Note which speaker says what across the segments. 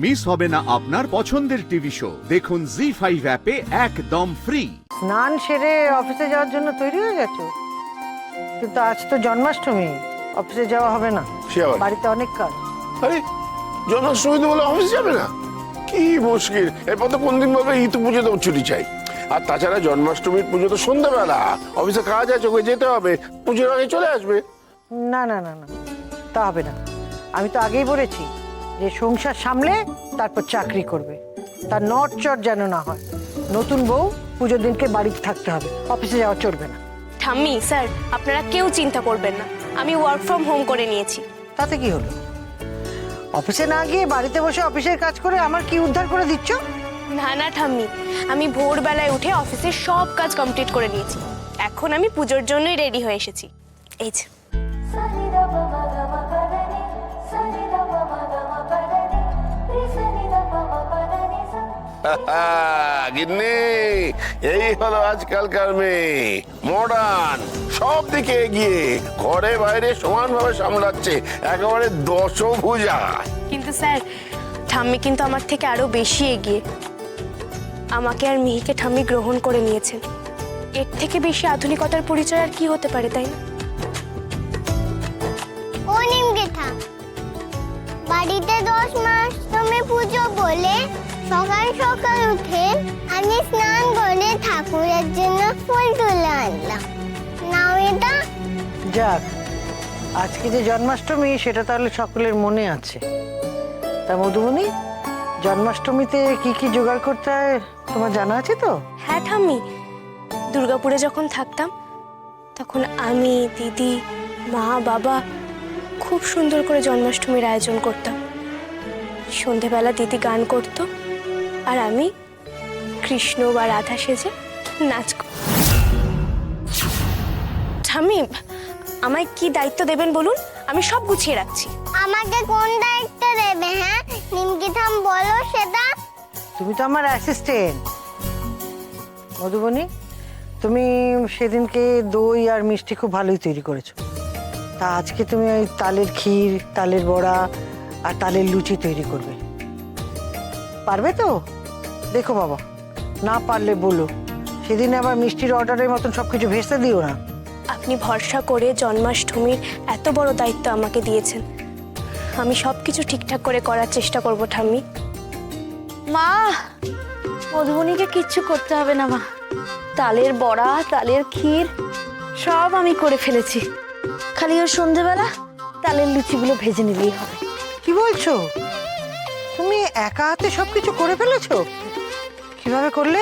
Speaker 1: Miss হবে না আপনার পছন্দের টিভি শো। দেখুন জি5 অ্যাপে একদম ফ্রি।
Speaker 2: স্নান সেরে অফিসে যাওয়ার জন্য তৈরি হয়ে গেছো? কিন্তু আজ তো জন্মাষ্টমী, অফিসে যাওয়া হবে না,
Speaker 3: সে আবার?
Speaker 2: বাড়িতে অনেক কাজ।
Speaker 3: আরে জন্মাষ্টমী তো বলে অফিস যাবে না? কি মুশকিল! এরপর তো কোন দিন বলবে ইতু পুজো তো ছুটি চাই। আর তাছাড়া জন্মাষ্টমীর পুজো তো সন্ধ্যাবেলা, অফিসে কাজ আছে, ওকে যেতে হবে, পুজোর আগে চলে আসবে।
Speaker 2: না না না না, তা হবে না। আমি তো আগেই বলেছি যে সংসার সামলে তারপর চাকরি করবে, তার নড়চড় যেন না হয়। নতুন বউ পুজোর দিনকে বাড়িতে থাকতে হবে, অফিসে যাওয়া চলবে না।
Speaker 4: ঠাম্মি স্যার, আপনারা কেউ চিন্তা করবেন না, আমি ওয়ার্ক ফ্রম হোম করে নিয়েছি।
Speaker 2: তাতে কি হলো? অফিসে না গিয়ে বাড়িতে বসে অফিসের কাজ করে আমার কি উদ্ধার করে দিচ্ছ?
Speaker 4: না না ঠাম্মি, আমি ভোরবেলায় উঠে অফিসের সব কাজ কমপ্লিট করে নিয়েছি। এখন আমি পুজোর জন্যই রেডি হয়ে এসেছি। এই যে
Speaker 3: গিন্নি, এই হলো আজকালকার মেয়ে, মডার্ন, সব দিকে এগিয়ে, ঘরে বাইরে সমানভাবে সামলাচ্ছে, একেবারে দশভুজা।
Speaker 4: কিন্তু স্যার, ঠাম্মি কিন্তু আমার থেকে আরো বেশি এগিয়ে। আমাকে আর মিহিকে ঠাম্মি গ্রহণ করে নিয়েছেন। এর থেকে বেশি আধুনিকতার পরিচয় আর কি হতে পারে, তাই না?
Speaker 5: ও নিমগেঠা, বাড়িতে 10 মাস তুমি পুজো বলে সকাল সকাল উঠে আমি স্নান করে ঠাকুরের জন্য ফুল তুলে আনলাম। নাও এটা।
Speaker 2: যাক, আজকে যে জন্মাষ্টমী সেটা তাহলে সকলের মনে আছে। তা মধুবনী, জন্মাষ্টমীতে কি কি জোগাড় করতে হয় তোমার জানা আছে তো?
Speaker 4: হ্যাঁ ঠাম্মি, দুর্গাপুরে যখন থাকতাম তখন আমি, দিদি, মা, বাবা খুব সুন্দর করে জন্মাষ্টমীর আয়োজন করতাম। সন্ধেবেলা দিদি গান করতো আর আমি কৃষ্ণ বা রাধা সেজে নাচ ঠাম্মি, আমায় কি দায়িত্ব দেবেন বলুন, আমি সব গুছিয়ে রাখছি।
Speaker 5: আমাকে কোন দায়িত্ব দেবে? হ্যাঁ নিমগেঠাম, বলো সেটা।
Speaker 2: তুমি তো আমার অ্যাসিস্ট্যান্ট। মধুবনী, তুমি সেদিনকে দই আর মিষ্টি খুব ভালোই তৈরি করেছো। তা আজকে তুমি ওই তালের ক্ষীর, তালের বড়া আর তালের লুচি তৈরি করবে। পারবে তো? দেখো বাবা, না পারলে বলো, সেদিন আবার মিষ্টির অর্ডারের মতন সবকিছু ভেস্তে দিও না।
Speaker 4: আপনি ভরসা করে জন্মাষ্টমীর এত বড় দায়িত্ব আমাকে দিয়েছেন, আমি সবকিছু ঠিকঠাক করে করার চেষ্টা করব ঠাম্মি।
Speaker 6: মা, মধুবনীকে কিচ্ছু করতে হবে না মা। তালের বড়া, তালের ক্ষীর সব আমি করে ফেলেছি। খালি ওর সন্ধেবেলা তালের লুচিগুলো ভেজে নিলেই হবে।
Speaker 2: কি বলছো? তুমি একা হাতে সবকিছু করে ফেলেছো? কিভাবে করলে?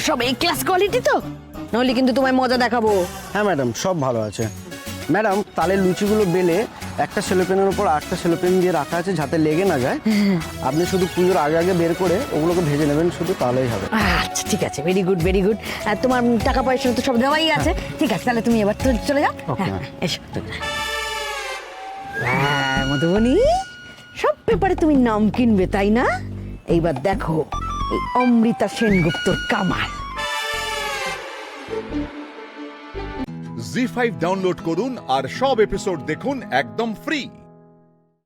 Speaker 6: সব এই ক্লাস কোয়ালিটি তো, নইলে কিন্তু তোমায় মজা দেখাবো।
Speaker 7: হ্যাঁ ম্যাডাম, সব ভালো আছে ম্যাডাম। তালের লুচিগুলো বেলে একটা সেলোপেনের উপর আরেকটা সেলোপেন দিয়ে রাখা আছে যাতে লেগে না যায়। আপনি শুধু পুজোর আগে আগে বের করে ওগুলোকে ভেজে নেবেন, শুধু তাহলেই হবে।
Speaker 6: আচ্ছা ঠিক আছে, ভেরি গুড ভেরি গুড। আর তোমার টাকা পয়সা তো সব দেওয়াই আছে। ঠিক আছে, তাহলে তুমি এবার তো চলে যাও। হ্যাঁ, এসো। হ্যাঁ মধুবনী, সব পেপারে তুমি নাম কিনবে তাই না? এইবার দেখো এই অমৃতা সেনগুপ্তর কামাল।
Speaker 1: জি5 ডাউনলোড করুন আর সব এপিসোড দেখুন একদম ফ্রি।